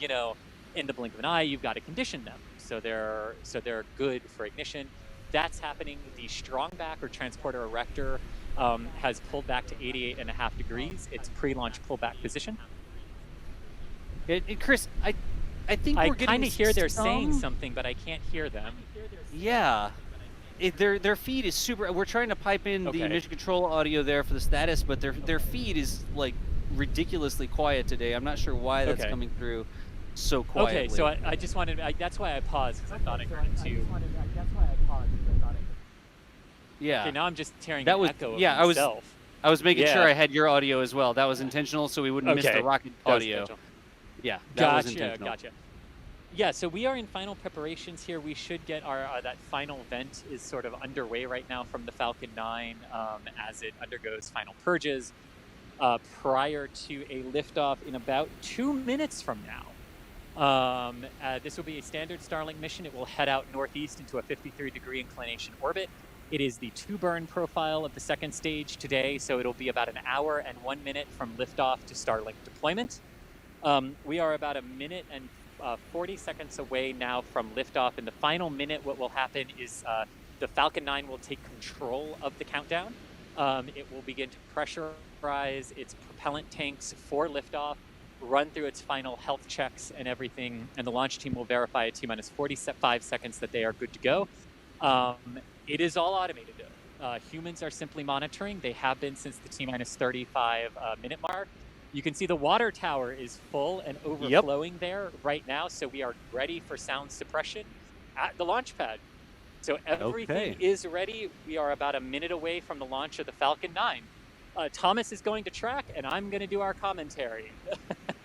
you know, in the blink of an eye, you've got to condition them. So they're good for ignition. That's happening. The strong back or transporter erector has pulled back to 88.5 degrees. Its pre-launch pullback position. Chris, I think I we're kind getting of hear they're saying some. something, but I can't hear them. Yeah. Their feed is super. We're trying to pipe in the Okay. mission control audio there for the status, but their feed is like ridiculously quiet today. I'm not sure why that's Okay. coming through so quietly. Okay, so I just wanted, that's why I paused, because I thought I heard it too. Yeah. Okay, now I'm just hearing That an was echo of yeah. myself. I was making sure Yeah. I had your audio as well. That was intentional, so we wouldn't miss the rocket That was audio. intentional. Yeah, that was Gotcha, intentional. gotcha. Yeah, so we are in final preparations here. We should get our that final vent is sort of underway right now from the Falcon 9 as it undergoes final purges prior to a liftoff in about 2 minutes from now. This will be a standard Starlink mission. It will head out northeast into a 53-degree inclination orbit. It is the 2-burn profile of the second stage today, so it'll be about an hour and 1 minute from liftoff to Starlink deployment. We are about a minute and 40 seconds away now from liftoff. In the final minute, what will happen is the Falcon 9 will take control of the countdown. It will begin to pressurize its propellant tanks for liftoff, run through its final health checks and everything, and the launch team will verify at T-minus 45 seconds that they are good to go. It is all automated, though. Humans are simply monitoring. They have been since the T-minus 35 minute mark. You can see the water tower is full and overflowing there right now, so we are ready for sound suppression at the launch pad. So everything is ready. We are about a minute away from the launch of the Falcon 9. Thomas is going to track, and I'm going to do our commentary.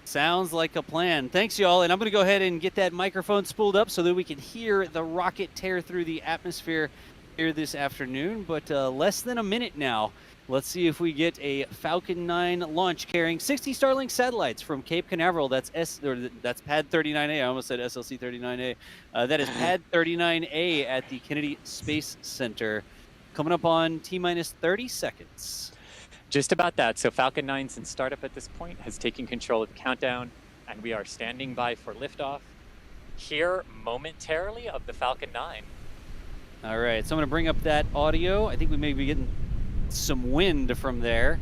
Sounds like a plan. Thanks, y'all. And I'm going to go ahead and get that microphone spooled up so that we can hear the rocket tear through the atmosphere here this afternoon. But less than a minute now. Let's see if we get a Falcon 9 launch carrying 60 Starlink satellites from Cape Canaveral. That's Pad 39A. I almost said SLC 39A. That is Pad 39A at the Kennedy Space Center. Coming up on T-minus 30 seconds. Just about that. So Falcon 9's in startup at this point, has taken control of the countdown, and we are standing by for liftoff here momentarily of the Falcon 9. All right, so I'm going to bring up that audio. I think we may be getting some wind from there.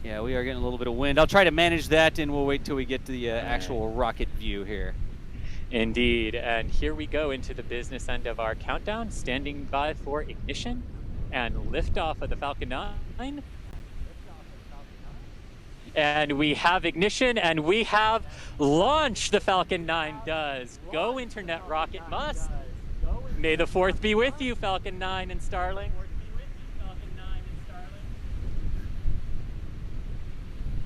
Yeah, we are getting a little bit of wind. I'll try to manage that, and we'll wait till we get to the actual rocket view here. Indeed, and here we go into the business end of our countdown, standing by for ignition and liftoff of the Falcon 9. And we have ignition, and we have launched. The Falcon 9 does. Go, Internet Rocket Must. May the 4th be with you, Falcon 9 and Starlink.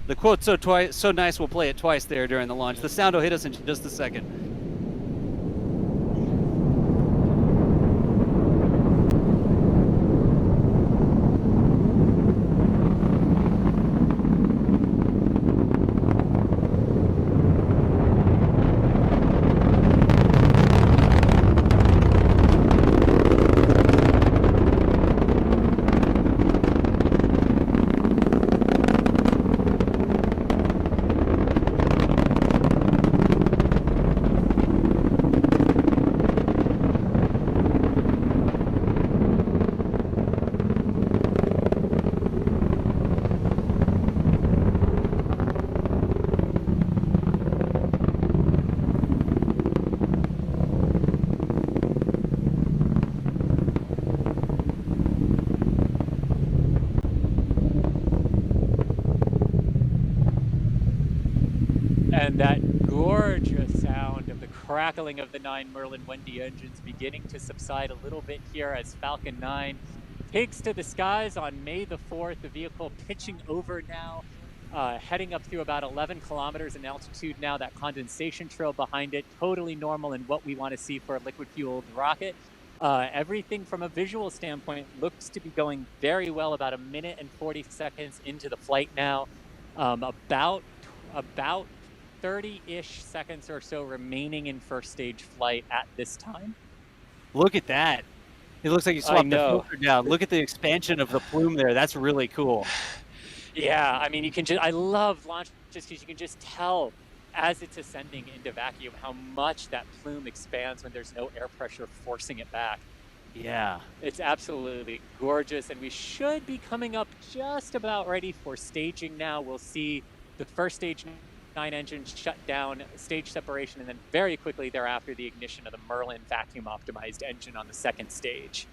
The quote so nice we'll play it twice there during the launch. The sound will hit us in just a second. And that gorgeous sound of the crackling of the 9 Merlin Wendy engines beginning to subside a little bit here as Falcon 9 takes to the skies on May the 4th. The vehicle pitching over now, heading up through about 11 kilometers in altitude now. That condensation trail behind it, totally normal and what we want to see for a liquid-fueled rocket. Everything from a visual standpoint looks to be going very well. About a minute and 40 seconds into the flight now. About 30-ish seconds or so remaining in first stage flight at this time. Look at that. It looks like you swapped the filter down. Look at the expansion of the plume there. That's really cool. Yeah, I mean, you can just I love launches because you can just tell as it's ascending into vacuum how much that plume expands when there's no air pressure forcing it back. Yeah. It's absolutely gorgeous, and we should be coming up just about ready for staging now. We'll see the first stage 9 engine shut down, stage separation, and then very quickly thereafter, the ignition of the Merlin vacuum optimized engine on the second stage.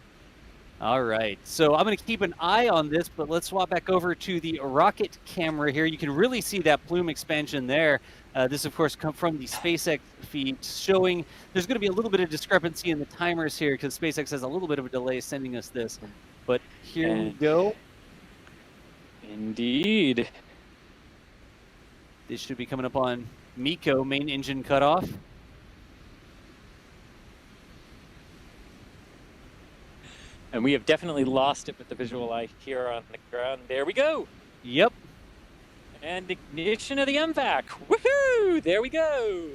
All right. So I'm going to keep an eye on this, but let's swap back over to the rocket camera here. You can really see that plume expansion there. This, of course, come from the SpaceX feed, showing there's going to be a little bit of discrepancy in the timers here because SpaceX has a little bit of a delay sending us this. But here we And go. indeed. This should be coming up on MECO, main engine cutoff. And we have definitely lost it with the visual eye here on the ground. There we go. Yep. And ignition of the MVAC. Woohoo! There we go.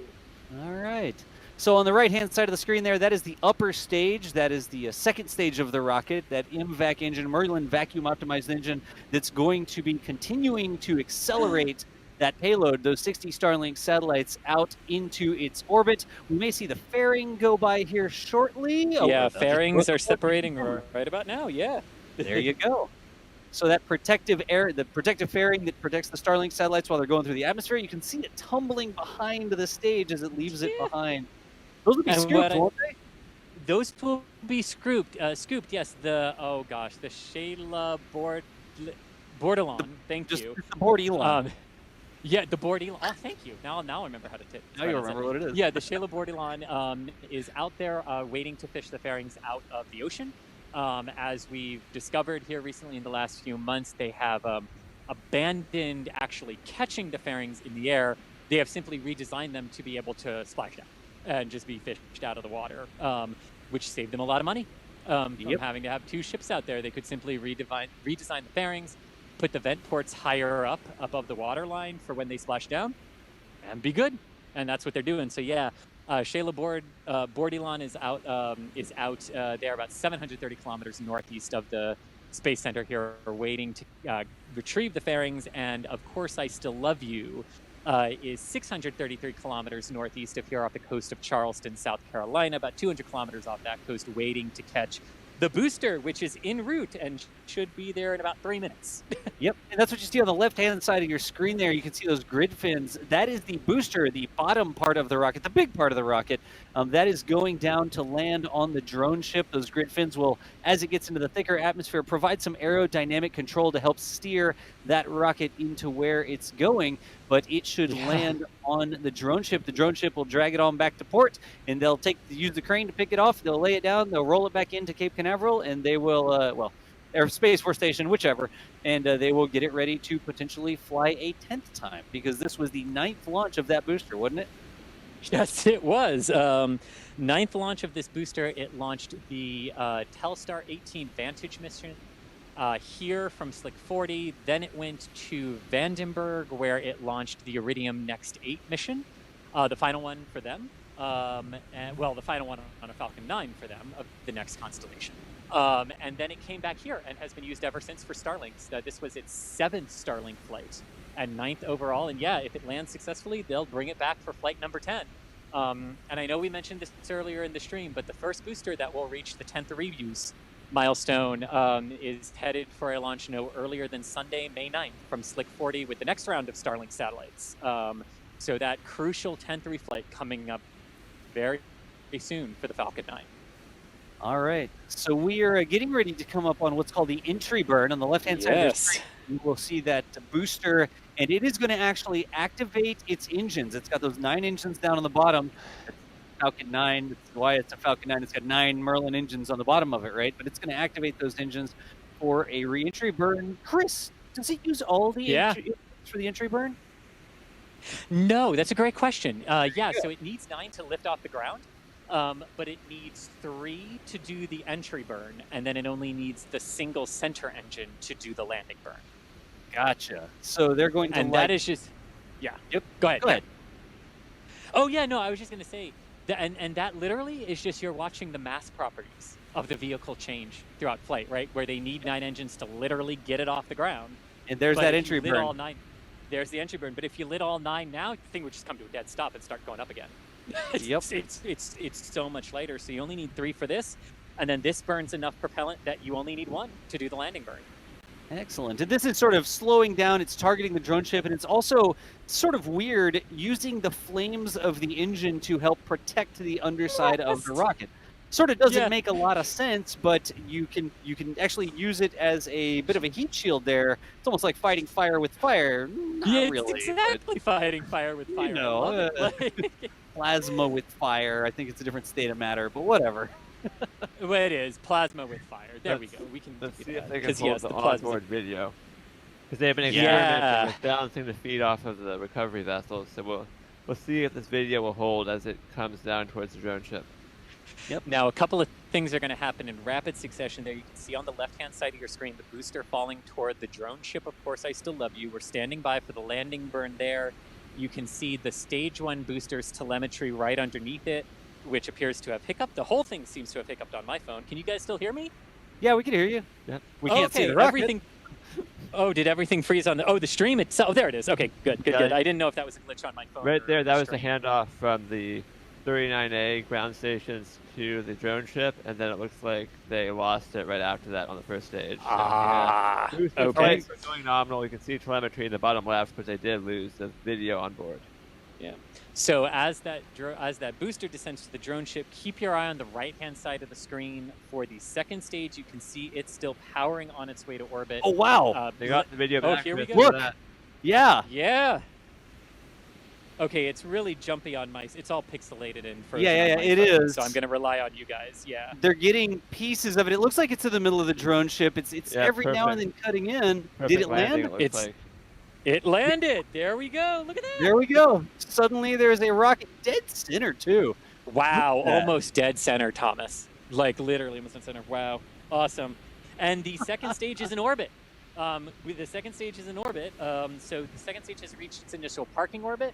All right. So on the right-hand side of the screen there, that is the upper stage. That is the second stage of the rocket, that MVAC engine, Merlin vacuum optimized engine, that's going to be continuing to accelerate that payload, those 60 Starlink satellites, out into its orbit. We may see the fairing go by here shortly. Yeah, fairings are separating right about now. Yeah. There you go. So that protective fairing that protects the Starlink satellites while they're going through the atmosphere, you can see it tumbling behind the stage as it leaves it behind. Those will be scooped, won't they? Those will be scooped. Yes. The Shayla Bordelon. Thank you. The Bordelon. Yeah, the Bordelon. Oh, thank you. Now I remember how to tip. Now you remember what it is. Yeah, the Shayla Bordelon is out there waiting to fish the fairings out of the ocean. As we've discovered here recently in the last few months, they have abandoned actually catching the fairings in the air. They have simply redesigned them to be able to splash down and just be fished out of the water, which saved them a lot of money from having to have two ships out there. They could simply redesign the fairings, put the vent ports higher up above the water line for when they splash down, and be good. And that's what they're doing. So yeah, Shayla Bordelon is out there about 730 kilometers northeast of the Space Center here, waiting to retrieve the fairings. And of course, I Still Love You is 633 kilometers northeast of here off the coast of Charleston, South Carolina, about 200 kilometers off that coast, waiting to catch the booster, which is en route and should be there in about 3 minutes. Yep, and that's what you see on the left-hand side of your screen there. You can see those grid fins. That is the booster, the bottom part of the rocket, the big part of the rocket. That is going down to land on the drone ship. Those grid fins will, as it gets into the thicker atmosphere, provide some aerodynamic control to help steer that rocket into where it's going. But it should land on the drone ship. The drone ship will drag it on back to port, and they'll use the crane to pick it off. They'll lay it down. They'll roll it back into Cape Canaveral, and they will, Air Space Force Station, whichever, and they will get it ready to potentially fly a 10th time, because this was the 9th launch of that booster, wasn't it? Yes, it was. 9th launch of this booster. It launched the Telstar 18 Vantage mission here from Slick 40. Then it went to Vandenberg, where it launched the Iridium Next 8 mission, the final one for them. The final one on a Falcon 9 for them of the next constellation. And then it came back here and has been used ever since for Starlinks. This was its 7th Starlink flight and 9th overall. And yeah, if it lands successfully, they'll bring it back for flight number 10. And I know we mentioned this earlier in the stream, but the first booster that will reach the 10th reuse milestone is headed for a launch no earlier than Sunday, May 9th from Slick 40 with the next round of Starlink satellites. So that crucial 10th reflight coming up very soon for the Falcon 9. All right. So we are getting ready to come up on what's called the entry burn. On the left-hand side of the screen, you will see that booster, and it is going to actually activate its engines. It's got those 9 engines down on the bottom. Falcon 9, that's why it's a Falcon 9. It's got 9 Merlin engines on the bottom of it, right? But it's going to activate those engines for a re-entry burn. Chris, does it use all the engines for the entry burn? No, that's a great question. So it needs 9 to lift off the ground. But it needs 3 to do the entry burn, and then it only needs the single center engine to do the landing burn. Gotcha. So they're going to that is just... Yeah. Yep. Go ahead. Go ahead. Oh, yeah, no, I was just going to say, and that literally is just you're watching the mass properties of the vehicle change throughout flight, right? Where they need 9 engines to literally get it off the ground. And there's But that if entry you lit burn. all 9, there's the entry burn. But if you lit all 9 now, the thing would just come to a dead stop and start going up again. Yep. It's so much lighter. So you only need 3 for this, and then this burns enough propellant that you only need 1 to do the landing burn. Excellent. And this is sort of slowing down. It's targeting the drone ship, and it's also sort of weird using the flames of the engine to help protect the underside of the rocket. Sort of doesn't make a lot of sense, but you can actually use it as a bit of a heat shield there. It's almost like fighting fire with fire. Not really. It's exactly fighting fire with fire. You know, plasma with fire. I think it's a different state of matter, but whatever. Well, it is plasma with fire. There we go. We can see if they can pull the onboard video, because they've been Yeah. experimenting with balancing the feed off of the recovery vessels. So we'll see if this video will hold as it comes down towards the drone ship. Yep. Now, a couple of things are going to happen in rapid succession there. You can see on the left-hand side of your screen the booster falling toward the drone ship. Of course, I still love you. We're standing by for the landing burn there. You can see the stage 1 booster's telemetry right underneath it, which appears to have hiccuped. The whole thing seems to have hiccuped on my phone. Can you guys still hear me? Yeah, we can hear you. Yeah. We can't see the rocket. Everything. Oh, did everything freeze on the? Oh, the stream itself. Oh, there it is. Okay, good. I didn't know if that was a glitch on my phone. Right there, that was the stream. handoff from the 39A ground stations to the drone ship, and then it looks like they lost it right after that on the first stage. So, Okay. flights are going nominal. You can see telemetry in the bottom left, but they did lose the video on board. Yeah. So as that booster descends to the drone ship, keep your eye on the right-hand side of the screen. For the second stage, you can see it's still powering on its way to orbit. Oh, wow. They got the video back. Here we go. Look. Yeah. Yeah. Okay, it's really jumpy on my. It's all pixelated and frozen. Yeah, on my it phone, is. So I'm going to rely on you guys. Yeah. They're getting pieces of it. It looks like it's in the middle of the drone ship. It's every now and then cutting in. Did it land? It landed. There we go. Look at that. There we go. Suddenly there's a rocket dead center too. Wow, almost dead center, Thomas. Like literally almost dead center. Wow, awesome. And the second stage is in orbit. So the second stage has reached its initial parking orbit.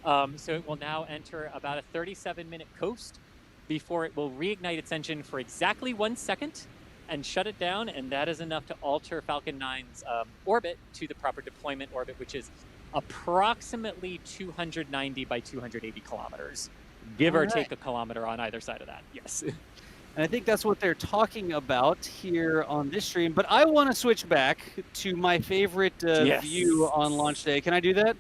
So it will now enter about a 37-minute coast before it will reignite its engine for exactly 1 second and shut it down, and that is enough to alter Falcon 9's orbit to the proper deployment orbit, which is approximately 290 by 280 kilometers, give or take a kilometer on either side of that. Yes. And I think that's what they're talking about here on this stream. But I want to switch back to my favorite view on launch day. Can I do that?